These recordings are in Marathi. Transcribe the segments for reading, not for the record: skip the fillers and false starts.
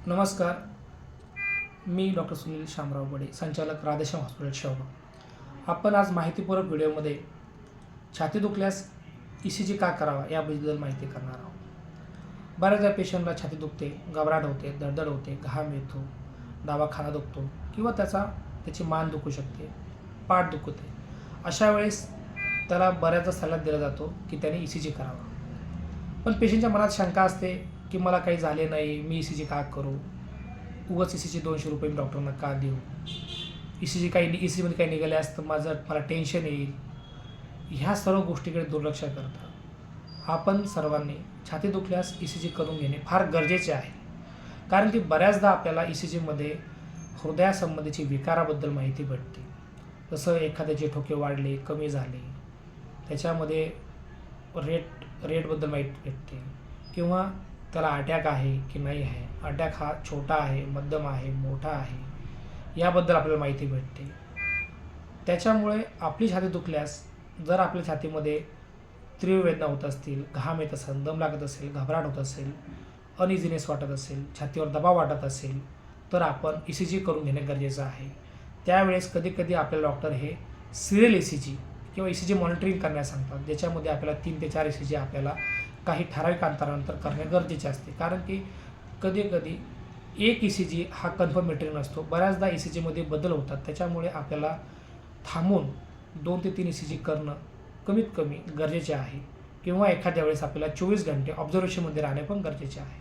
नमस्कार. मी डॉक्टर सुनील शामराव बडे, संचालक राधेश्याम हॉस्पिटल शेवगाव. आपण आज माहितीपूर्वक व्हिडिओमध्ये छाती दुखल्यास ECG का करावा याबद्दल माहिती करणार आहोत. बऱ्याचदा पेशंटला छाती दुखते, घबराट होते, धडधड होते, घाम येतो, डावा खाना दुखतो किंवा त्याची मान दुखू शकते, पाठ दुखते. अशा वेळेस त्याला बऱ्याचदा सल्ला दिला जातो की त्याने ECG करावा. पण पेशंटच्या मनात शंका असते की मला काही झाले नाही, मी ECG का करू, उगाच ECG ₹200 मी डॉक्टरांना का देऊ, ECGमध्ये काही निघाल्यास तर मला टेन्शन येईल. ह्या सर्व गोष्टीकडे दुर्लक्ष करतात. आपण सर्वांनी छाती दुखल्यास ECG करून घेणे फार गरजेचे आहे. कारण की बऱ्याचदा आपल्याला ECGमध्ये हृदयासंबंधीची विकाराबद्दल माहिती भेटते. जसं एखाद्याचे ठोके वाढले, कमी झाले, त्याच्यामध्ये रेटबद्दल माहिती भेटते किंवा त्याला अटॅक आहे की नाही आहे, अटॅक हा छोटा आहे, मध्यम आहे, मोठा आहे, याबद्दल आपल्याला माहिती भेटते. त्याच्यामुळे आपली छाती दुखल्यास जर आपल्या छातीमध्ये तीव्र वेदना होत असतील, घाम येत असेल, दम लागत असेल, घबराट होत असेल, अनइझीनेस वाटत असेल, छातीवर दबाव वाटत असेल, तर आपण ECG करून घेणे गरजेचं आहे. त्यावेळेस कधीकधी आपल्याला डॉक्टर हे सिरियल ECG किंवा ECG मॉनिटरिंग करण्यास सांगतात, ज्याच्यामध्ये आपल्याला 3 ते 4 ECG आपल्याला काही ठराविक अंतरानंतर करणे गरजेचे असते. कारण की कधीकधी एक ECG हा कन्फर्मेटरी नसतो. बऱ्याचदा ECGमध्ये बदल होतात. त्याच्यामुळे आपल्याला थांबून 2 ते 3 ECG करणं कमीत कमी गरजेचे आहे किंवा एखाद्या वेळेस आपल्याला 24 घंटे ऑब्झर्वेशनमध्ये राहणे पण गरजेचे आहे.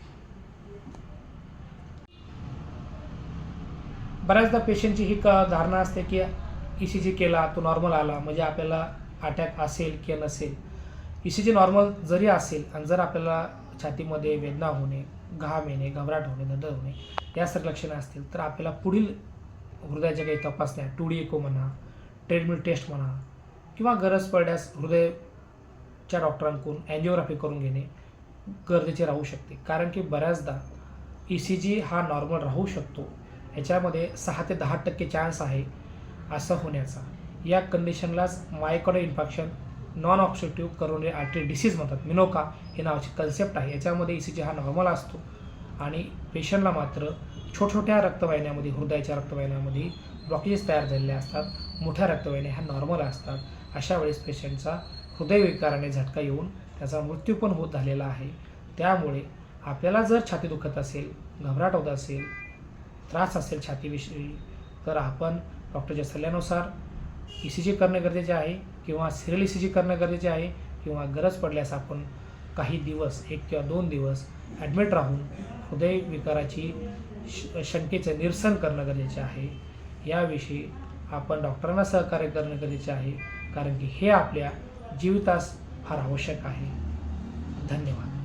बऱ्याचदा पेशंटची ही धारणा असते की ECG केला, तो नॉर्मल आला म्हणजे आपल्याला अटॅक असेल किंवा नसेल. ECG नॉर्मल जरी असेल आणि जर आपल्याला छातीमध्ये वेदना होणे, घाम येणे, घबराट होणे, धडधड होणे यासारखी लक्षणे असतील तर आपल्याला पुढील हृदयाच्या काही तपासण्या 2D एको म्हणा, ट्रेडमिल टेस्ट म्हणा किंवा गरज पडल्यास हृदयाच्या डॉक्टरांकडून अँजिओग्राफी करून घेणे गरजेचे राहू शकते. कारण की बऱ्याचदा ECG हा नॉर्मल राहू शकतो. ह्याच्यामध्ये 6 ते 10% चान्स आहे असं होण्याचा. या कंडिशनलाच myocardial infarction non obstructive coronary artery disease म्हणतात. मिनोका हे नावाची कन्सेप्ट आहे. याच्यामध्ये ECG हा नॉर्मल असतो आणि पेशंटला मात्र छोट्या रक्तवाहिन्यामध्ये, हृदयाच्या रक्तवाहिन्यामध्ये ब्लॉकेजेस तयार झालेले असतात. मोठ्या रक्तवाहिन्या ह्या नॉर्मल असतात. अशा वेळेस पेशंटचा हृदयविकाराने झटका येऊन त्याचा मृत्यू पण होत झालेला आहे. त्यामुळे आपल्याला जर छाती दुखत असेल, घबराट होत असेल, त्रास असेल छातीविषयी, तर आपण डॉक्टरच्या सल्ल्यानुसार ECG करणे गरजेचे आहे किंवा सिरियल ECG करणं गरजेचे आहे किंवा गरज पडल्यास आपण काही दिवस 1 किंवा 2 दिवस ॲडमिट राहून हृदयविकाराची शंकेचं निरसन करणं गरजेचे आहे. याविषयी आपण डॉक्टरांना सहकार्य करणं गरजेचे आहे. कारण की हे आपल्या जीवितास फार आवश्यक आहे. धन्यवाद.